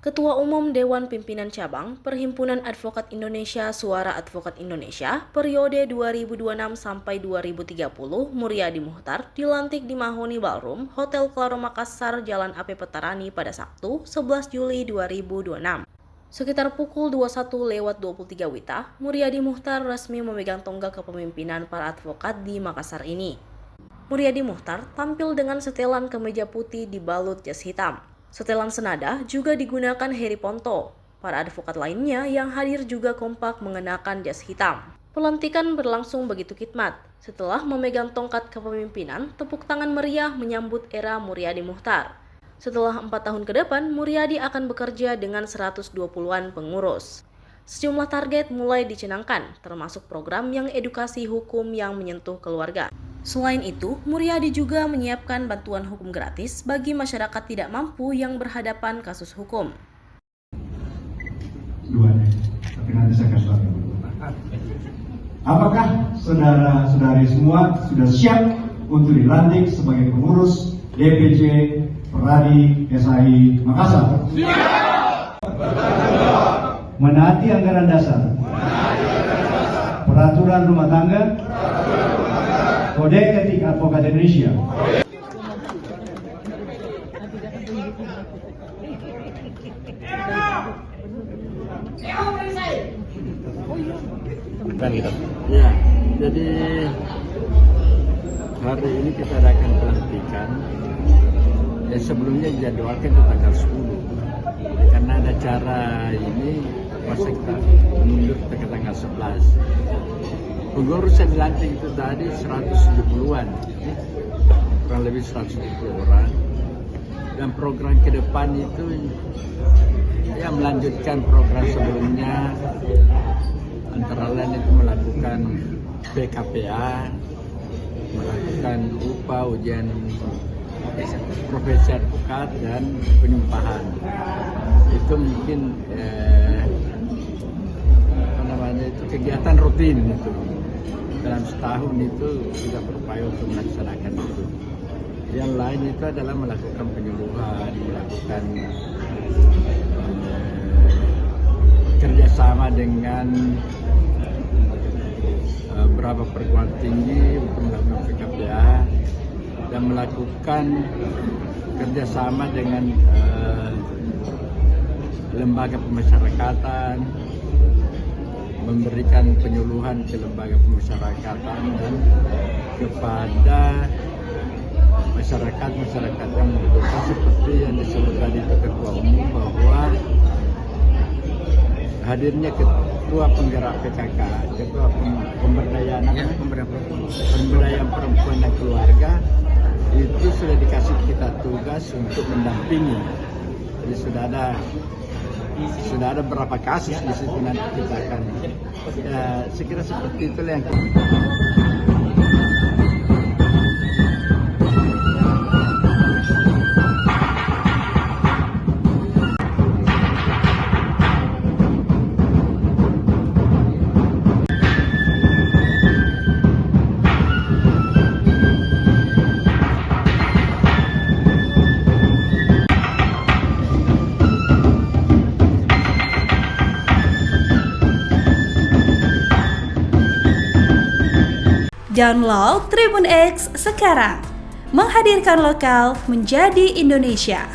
Ketua Umum Dewan Pimpinan Cabang Perhimpunan Advokat Indonesia Suara Advokat Indonesia periode 2026 sampai 2030 Muryadi Muchtar dilantik di Mahoni Ballroom Hotel Claro Makassar Jalan AP Petarani pada Sabtu 11 Juli 2026. Sekitar pukul 21.23 WITA, Muryadi Muchtar resmi memegang tonggak kepemimpinan para advokat di Makassar ini. Muryadi Muchtar tampil dengan setelan kemeja putih dibalut jas hitam. Setelan senada juga digunakan Heri Ponto. Para advokat lainnya yang hadir juga kompak mengenakan jas hitam. Pelantikan berlangsung begitu khidmat. Setelah memegang tongkat kepemimpinan, tepuk tangan meriah menyambut era Muryadi Muchtar. Setelah 4 tahun ke depan, Muryadi akan bekerja dengan 120-an pengurus. Sejumlah target mulai dicanangkan, termasuk program yang edukasi hukum yang menyentuh keluarga. Selain itu, Muryadi juga menyiapkan bantuan hukum gratis bagi masyarakat tidak mampu yang berhadapan kasus hukum. Tapi nanti saya kasih tahu. Apakah saudara-saudari semua sudah siap untuk dilantik sebagai pengurus DPC Peradi SAI Makassar? Menaati anggaran dasar, peraturan rumah tangga, Kode Etik Advokat Indonesia. Ya, jadi hari ini kita adakan pelantikan. Ya, sebelumnya dijadwalkan ke tanggal 10. Karena ada acara ini, masa kita mundur ke tanggal 11. Pengurus yang dilantik itu tadi 170-an, kurang lebih 170 orang. Dan program ke depan itu ya melanjutkan program sebelumnya, antara lain itu melakukan PKPA, melakukan ujian profesi advokat dan penyumpahan. Itu mungkin itu kegiatan rutin itu. Dalam setahun itu kita berupaya untuk melaksanakan itu. Yang lain itu adalah melakukan penyuluhan, melakukan kerjasama dengan beberapa perguruan tinggi untuk melakukan PKPA dan melakukan kerjasama dengan lembaga pemasyarakatan, memberikan penyuluhan ke lembaga pemasyarakatan dan kepada masyarakat yang membutuhkan, seperti yang disebut tadi Ketua Umum bahwa hadirnya Ketua Penggerak PKK, Ketua Pemberdayaan Perempuan dan Keluarga itu sudah dikasih kita tugas untuk mendampingi. Jadi sudah ada berapa kasus di situ, nanti kita akan saya kira seperti itulah yang Download Tribun X sekarang, menghadirkan lokal menjadi Indonesia.